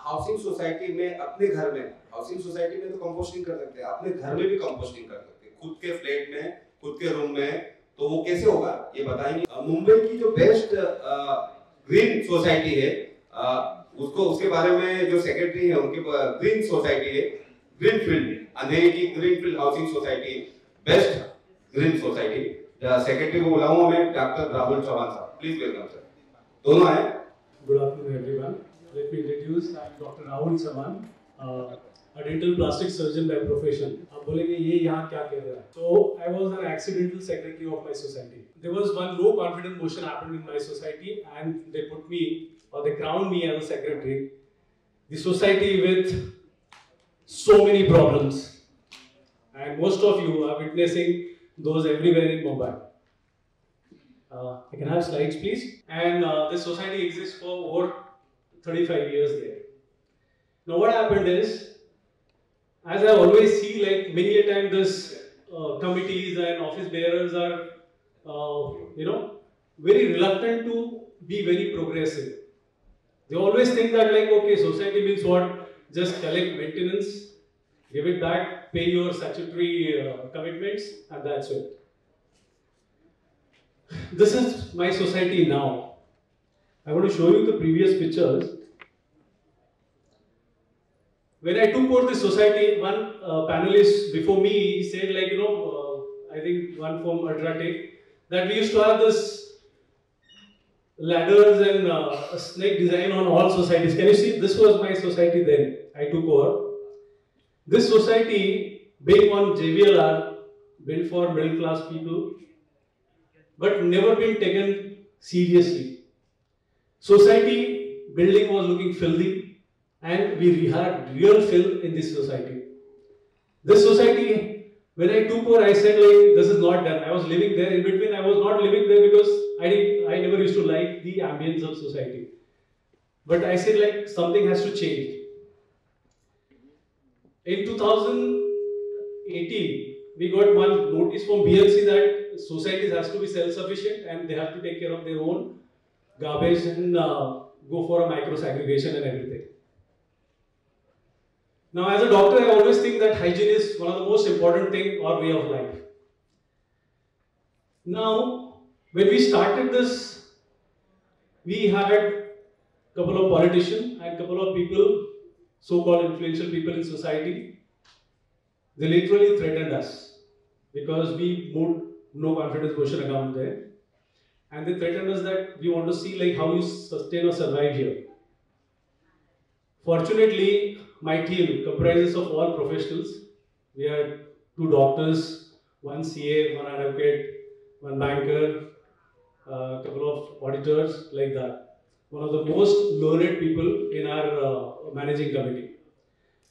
Housing society में अपने घर में, हाउसिंग सोसाइटी में तो कंपोस्टिंग कर सकते हैं, अपने घर में भी कंपोस्टिंग कर सकते हैं, खुद के फ्लैट में, खुद के रूम में, तो वो कैसे होगा ये बताएंगे। मुंबई की जो बेस्ट ग्रीन सोसाइटी है, उसके बारे में जो सेक्रेटरी है उनके ग्रीन सोसाइटी है, ग्रीनफील्ड, अंधेरी की greenfield housing society, best green society. Secretary को बुलाऊंगा मैं, डॉक्टर राहुल चौहान साहब, प्लीज वेलकम सर। दोनों आए। Good afternoon, everyone. Let me introduce. I'm Dr. Rahul Chauhan, a dental plastic surgeon by profession. आप बोलेंगे ये यहाँ क्या कह रहा है? So I was an accidental secretary of my society. There was one low confidence motion happened in my society, and they put me, or they crowned me as a secretary. The society with so many problems, and most of you are witnessing those everywhere in Mumbai. I can have slides, please. And this society exists for over 35 years there. Now, what happened is, as I always see, like many a time, this committees and office bearers are, very reluctant to be very progressive. They always think that, like, okay, society means what? Just collect maintenance, give it back, pay your statutory commitments, and that's it. This is my society now. I want to show you the previous pictures. When I took over the society, one panelist before me said, like, I think one from Ultratech, that we used to have this ladders and a snake design on all societies. Can you see? This was my society then. I took over. This society, being on JVLR, built for middle class people, but never been taken seriously. Society building was looking filthy, and we had real filth in this society. This society, when I took over, I said, like, this is not done. I was living there. In between, I was not living there because I never used to like the ambience of society. But I said, like, something has to change. In 2018, we got one notice from BLC that societies has to be self-sufficient and they have to take care of their own garbage and go for a micro-segregation and everything. Now, as a doctor, I always think that hygiene is one of the most important thing or way of life. Now, when we started this, we had a couple of politicians and a couple of people, so-called influential people in society. They literally threatened us because we moved no confidence motion account there, and they threatened us that we want to see, like, how you sustain or survive here. Fortunately, my team comprises of all professionals. We had 2 doctors, 1 CA, 1 advocate, 1 banker, a couple of auditors, like that. One of the most learned people in our managing committee.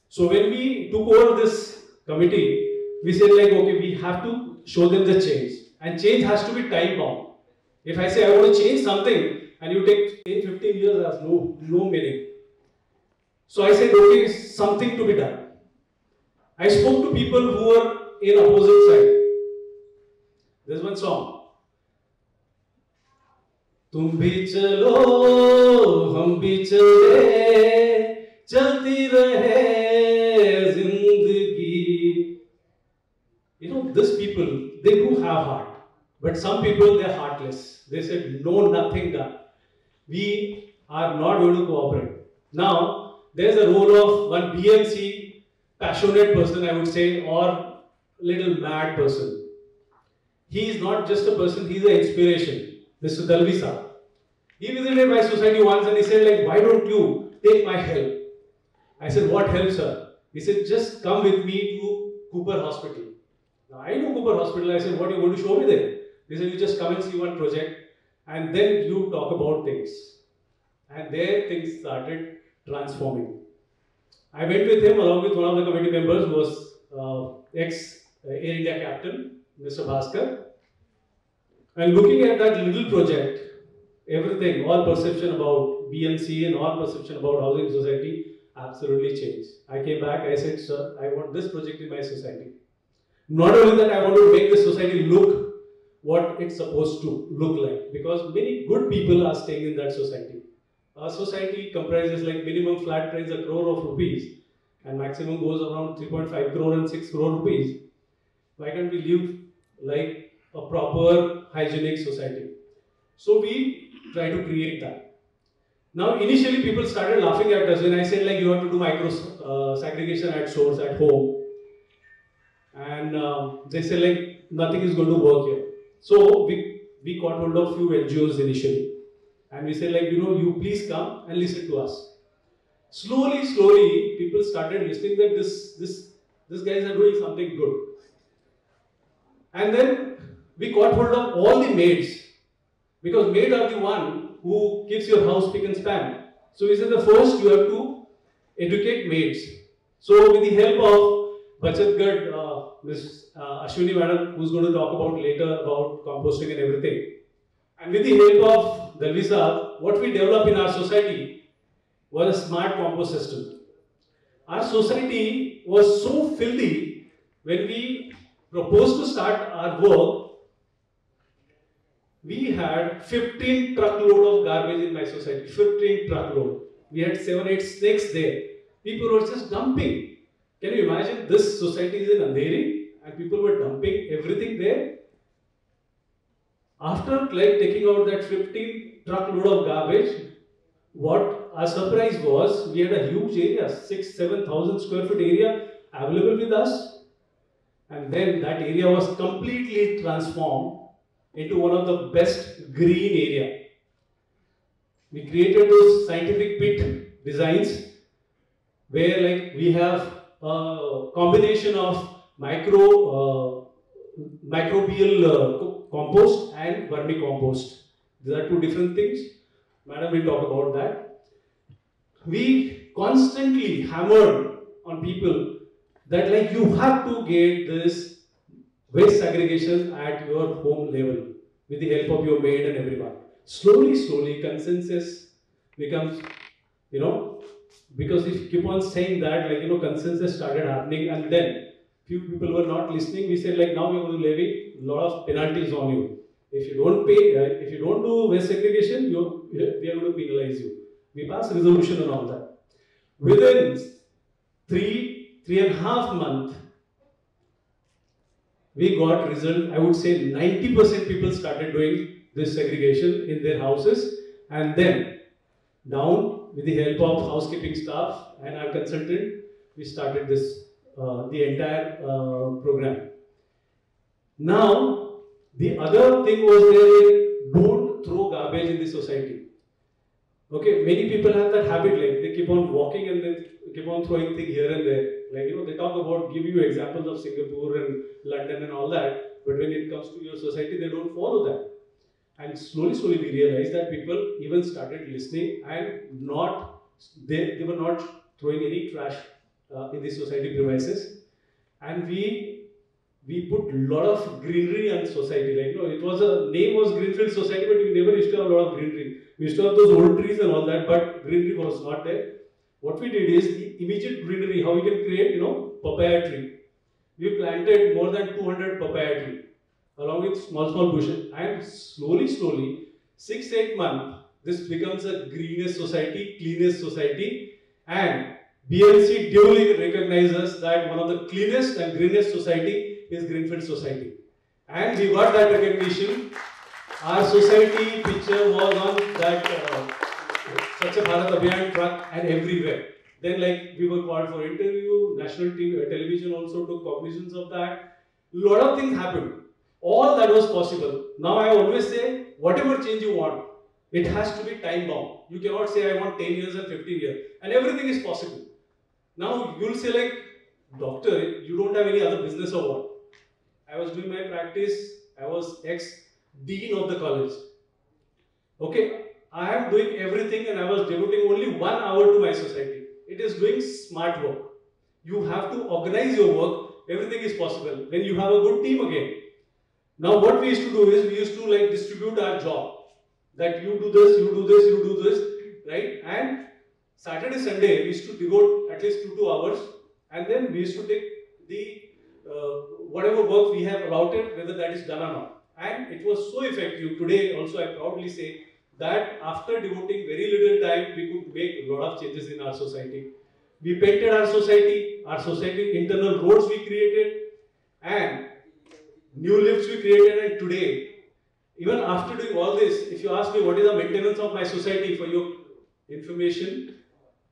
So when we took over this committee, we said, like, okay, we have to show them the change, and change has to be time bound. If I say I want to change something and you take 10-15 years, that's no meaning. So I said, okay, something to be done. I spoke to people who were in opposite side. There's one song. तुम भी चलो हम भी चले चलती रहे जिंदगी. These people, they do have heart, but some people, they're heartless. They said, no, nothing done. We are not going to cooperate. Now, there's a role of one BMC passionate person, I would say, or little mad person. He is not just a person, he is an inspiration. Mr. Dalvisa. He visited my society once and he said, like, why don't you take my help? I said, what help, sir? He said, just come with me to Cooper Hospital. Now, I know Cooper Hospital. I said, what are you going to show me there? They said, you just come and see one project and then you talk about things. And there things started transforming. I went with him along with one of the committee members who was ex-Air India captain, Mr. Bhaskar. And looking at that little project, everything, all perception about BMC and all perception about housing society absolutely changed. I came back, I said, sir, I want this project in my society. Not only that, I want to make the society look what it's supposed to look like, because many good people are staying in that society. a society comprises like minimum flat price a crore of rupees and maximum goes around 3.5 crore and 6 crore rupees. Why can't we live like a proper hygienic society? So we try to create that. Now initially people started laughing at us when I said like you have to do micro segregation at source at home, and they said like nothing is going to work here. So we got hold of few NGOs initially, and we said like, you know, you please come and listen to us. Slowly people started listening that this guys are doing something good. And then we got hold of all the maids, because maids are the one who keeps your house spick and span. So we said the first you have to educate maids. So with the help of Bachat Gad, Ms. Ashwini Madam, who's going to talk about later about composting and everything, and with the help of Dalvi Sahab, what we developed in our society was a smart compost system. Our society was so filthy when we proposed to start our work. We had 15 truckload of garbage in my society, 15 truckload. We had 7-8 snakes there. People were just dumping. Can you imagine? This society is in Andheri and people were dumping everything there. After like taking out that 15 truckload of garbage, what our surprise was, we had a huge area, 6,000-7,000 square foot area available with us. And then that area was completely transformed into one of the best green area. We created those scientific pit designs where like we have a combination of microbial compost and vermicompost. These are two different things. Madam will talk about that. We constantly hammered on people that like you have to get this waste segregation at your home level with the help of your maid and everyone. Slowly consensus becomes, you know, because if you keep on saying that, like, you know, consensus started happening, and then few people were not listening. We said like, now we're going to levy a lot of penalties on you. If you don't pay, if you don't do waste segregation, we are going to penalize you. We passed resolution and all that. Within 3.5 months, we got result. I would say 90% people started doing this segregation in their houses, and then down with the help of housekeeping staff and our consultant, we started this the entire program. Now the other thing was there, don't throw garbage in the society. Okay, many people have that habit, like they keep on walking and then keep on throwing things here and there. Like, you know, they talk about, give you examples of Singapore and London and all that, but when it comes to your society, they don't follow that. And slowly we realized that people even started listening and they were not throwing any trash in the society premises. And we put a lot of greenery on society. Like, you know, it was name was Greenfield Society, but we never used to have a lot of greenery. We used to have those old trees and all that, but greenery was not there. What we did is the immediate greenery, how we can create, you know, papaya tree. We planted more than 200 papaya tree along with small bushes, and slowly, 6-8 months, this becomes a greenest society, cleanest society, and BMC duly recognizes that one of the cleanest and greenest society is Greenfield Society. And we got that recognition. Our society picture was on that Swachh Bharat Abhiyan truck and everywhere. Then like we were called for interview, national television also took cognizance of that. A lot of things happened. All that was possible. Now I always say, whatever change you want, it has to be time bound. You cannot say I want 10 years and 15 years. And everything is possible. Now you'll say like, doctor, you don't have any other business or what? I was doing my practice. I was ex-dean of the college. Okay, I am doing everything and I was devoting only 1 hour to my society. It is doing smart work. You have to organize your work. Everything is possible when you have a good team again. Now what we used to do is we used to like distribute our job. That you do this, you do this, you do this, right? And Saturday, Sunday, we used to devote at least 2 hours, and then we used to take the whatever work we have allotted, whether that is done or not. And it was so effective. Today also I proudly say that after devoting very little time, we could make a lot of changes in our society. We painted our society internal roads we created, and new lifts we created, and today, even after doing all this, if you ask me what is the maintenance of my society, for your information,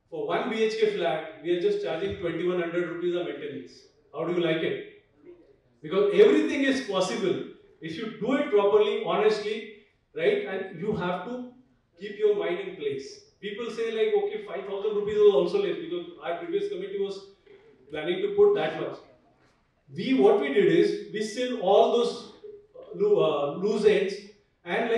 for 1 BHK flat, we are just charging 2100 rupees of maintenance. How do you like it? Because everything is possible if you do it properly, honestly, right? And you have to keep your mind in place. People say like, okay, 5,000 rupees was also less, because our previous committee was planning to put that much. What we did is, we still all those loose ends, and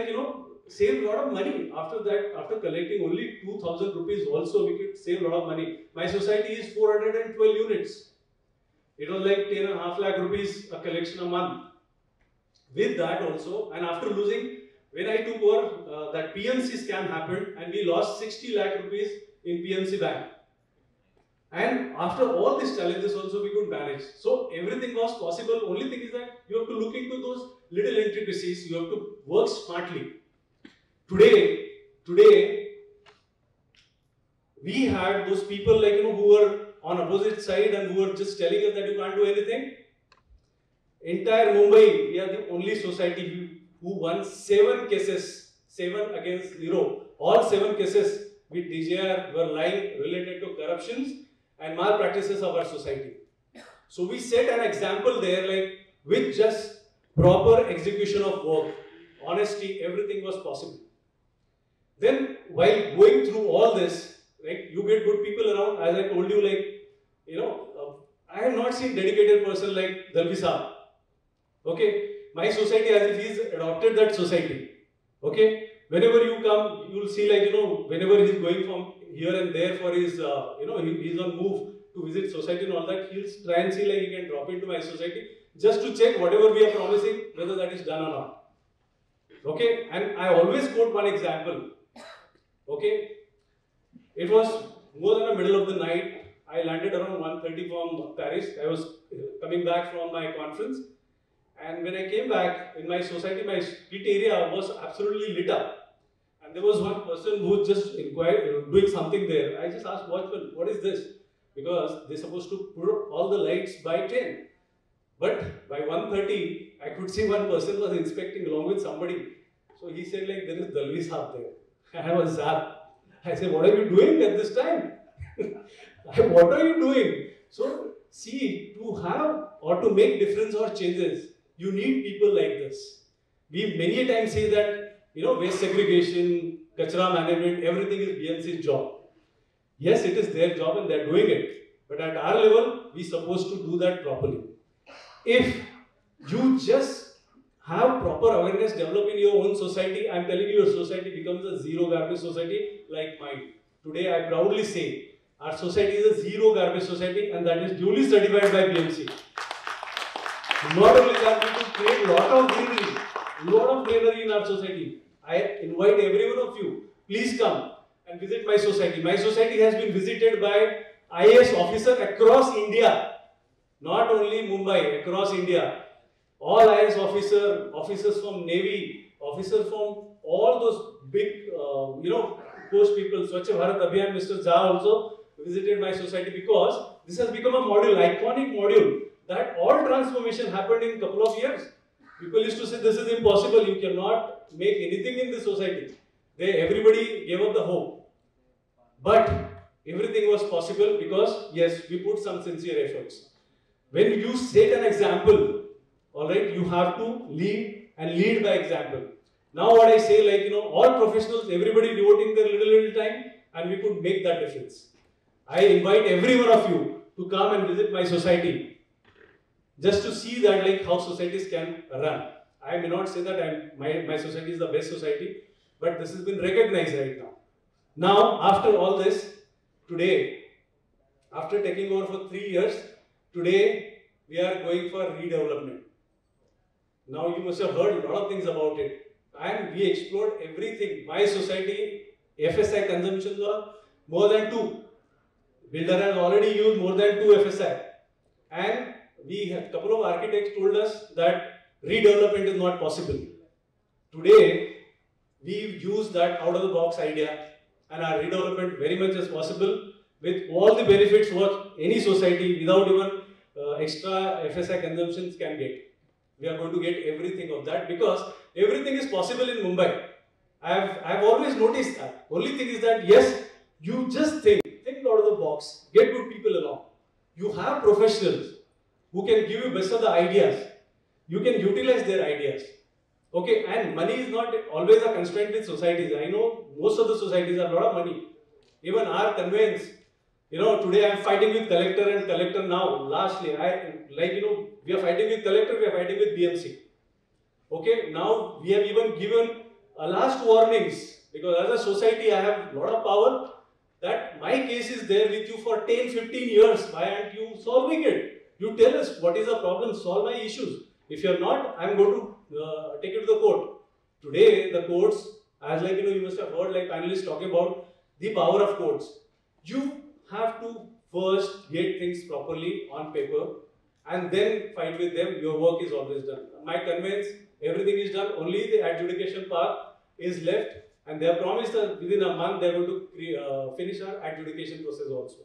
save a lot of money. After that, after collecting only 2,000 rupees also, we could save a lot of money. My society is 412 units. It was like 10.5 lakh rupees a collection a month. With that also, and after losing, when I took over, that PMC scam happened, and we lost 60 lakh rupees in PMC bank. And after all these challenges also, we could manage. So everything was possible. Only thing is that you have to look into those little intricacies. You have to work smartly. Today, we had those people who were on opposite side and who were just telling us that you can't do anything. Entire Mumbai, we are the only society who won 7 cases, 7 against 0. All 7 cases with DJR were lying related to corruptions and malpractices of our society. So we set an example there, with just proper execution of work, honesty, everything was possible. Then while going through all this, you get good people around. As I told you, I have not seen dedicated person like Dalvi Saab. Okay, my society, as if he's adopted that society. Okay, whenever you come, you will see whenever he's going from here and there for his, he's on move to visit society and all that, he'll try and see he can drop into my society just to check whatever we are promising, whether that is done or not. Okay, and I always quote one example. Okay, it was more than the middle of the night. I landed around 1:30 from Paris. I was coming back from my conference, and when I came back in my society, my street area was absolutely lit up. And there was one person who just inquired, doing something there. I just asked watchman, what is this? Because they're supposed to put all the lights by 10. But by 1:30, I could see one person was inspecting along with somebody. So he said there is Dalvi Saab there. And I was zapped. I said, what are you doing at this time? What are you doing? So see, to have or to make difference or changes, you need people like this. We many times say that, waste segregation, kachra management, everything is BMC's job. Yes, it is their job and they are doing it. But at our level, we are supposed to do that properly. If you just have proper awareness develop in your own society, I am telling you, your society becomes a zero garbage society like mine. Today, I proudly say, our society is a zero garbage society, and that is duly certified by BMC. Not only that, we will create a lot of greenery in our society. I invite every one of you, please come and visit my society. My society has been visited by IAS officers across India, not only Mumbai, across India. All IAS officers from Navy, officers from all those big, post people, Swachh Bharat Abhiyan, Mr. Jha also visited my society, because this has become a model, iconic module, that all transformation happened in a couple of years. People used to say this is impossible, you cannot make anything in this society. Everybody gave up the hope. But everything was possible because, yes, we put some sincere efforts. When you set an example, alright, you have to lead and lead by example. Now what I say, all professionals, everybody devoting their little time, and we could make that difference. I invite every one of you to come and visit my society, just to see that how societies can run. I may not say that my society is the best society, but this has been recognized right now. Now, after all this, today, after taking over for 3 years, today we are going for redevelopment. Now you must have heard a lot of things about it, and we explored everything. My society, FSI consumptions were more than 2. Builder has already used more than 2 FSI, and a couple of architects told us that redevelopment is not possible. Today, we use that out of the box idea and our redevelopment very much as possible with all the benefits what any society without even extra FSI consumptions can get. We are going to get everything of that because everything is possible in Mumbai. I've always noticed that. Only thing is that yes, you just think out of the box, get good people along. You have professionals who can give you best of the ideas. You can utilize their ideas. Okay, and money is not always a constraint with societies. I know most of the societies have a lot of money. Even our conveyance, today I am fighting with collector and collector now. Lastly, we are fighting with collector, we are fighting with BMC. Okay, now we have even given last warnings because as a society I have a lot of power that my case is there with you for 10-15 years. Why aren't you solving it? You tell us what is the problem, solve my issues. If you are not, I am going to take you to the court. Today, the courts, as you must have heard panelists talking about the power of courts. You have to first get things properly on paper and then fight with them. Your work is always done. My conveyance, everything is done. Only the adjudication part is left. And they have promised that within a month they are going to finish our adjudication process also.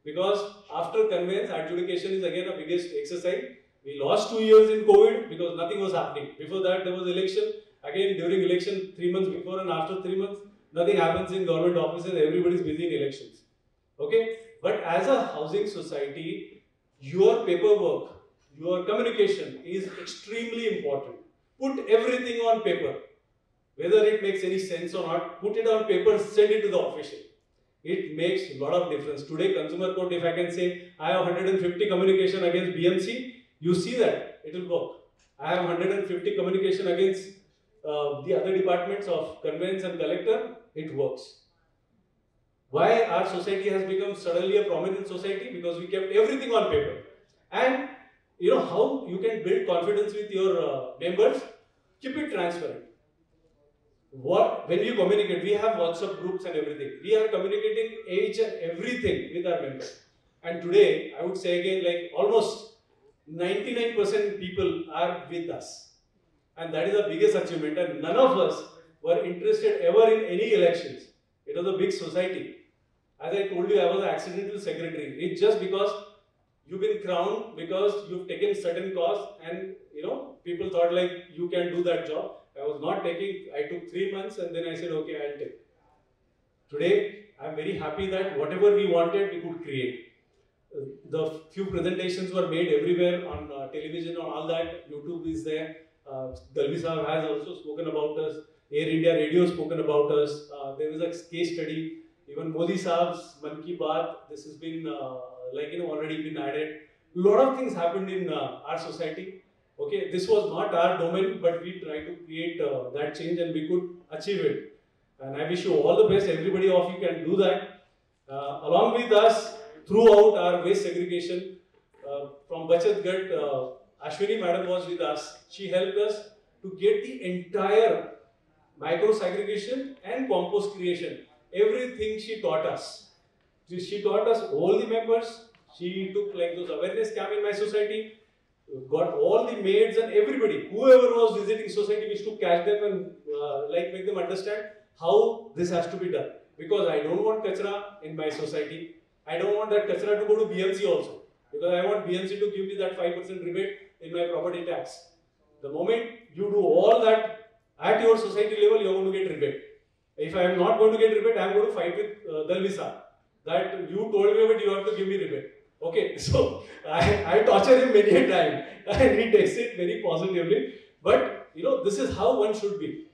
Because after conveyance, adjudication is again the biggest exercise. We lost 2 years in COVID because nothing was happening. Before that there was election. Again during election 3 months before and after 3 months, nothing happens in government offices. Everybody is busy in elections. Okay? But as a housing society, your paperwork, your communication is extremely important. Put everything on paper. Whether it makes any sense or not, put it on paper, send it to the official. It makes a lot of difference. Today, consumer court, if I can say, I have 150 communication against BMC, you see that, it will work. I have 150 communication against the other departments of conveyance and collector, it works. Why our society has become suddenly a prominent society? Because we kept everything on paper. And how you can build confidence with your members? Keep it transparent. When you communicate, we have WhatsApp groups and everything. We are communicating each and everything with our members. And today, I would say again, almost 99% people are with us. And that is the biggest achievement. And none of us were interested ever in any elections. It was a big society. As I told you, I was an accidental secretary. It's just because you've been crowned, because you've taken certain cause and people thought you can do that job. I was not taking, I took 3 months and then I said, okay, I'll take. Today, I'm very happy that whatever we wanted, we could create. The few presentations were made everywhere on television or all that. YouTube is there. Dalvi Saab has also spoken about us. Air India Radio spoken about us. There was a case study. Even Modi Saab's Man Ki Baat, this has been already been added. A lot of things happened in our society. Okay, this was not our domain, but we tried to create that change and we could achieve it. And I wish you all the best. Everybody of you can do that. Along with us, throughout our waste segregation, from Bachat Gat, Ashwini madam was with us. She helped us to get the entire micro segregation and compost creation. Everything she taught us. She taught us all the members. She took those awareness camp in my society. Got all the maids and everybody, whoever was visiting society, we used to catch them and make them understand how this has to be done. Because I don't want kachra in my society. I don't want that kachra to go to BMC also. Because I want BMC to give me that 5% rebate in my property tax. The moment you do all that at your society level, you are going to get rebate. If I am not going to get rebate, I am going to fight with Dalvisa. That you told me, but you have to give me rebate. Okay, so I torture him many a time and he takes it very positively. But this is how one should be.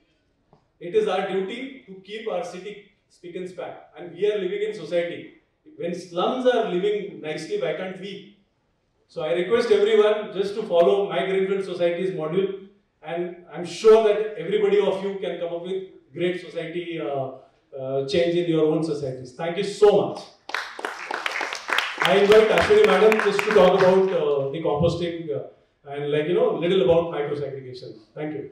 It is our duty to keep our city spick and span. And we are living in society. When slums are living nicely, why can't we? So I request everyone just to follow my Greenfield Society's module. And I'm sure that everybody of you can come up with great society change in your own societies. Thank you so much. I invite Ashwini madam just to talk about the composting and little about micro segregation. Thank you.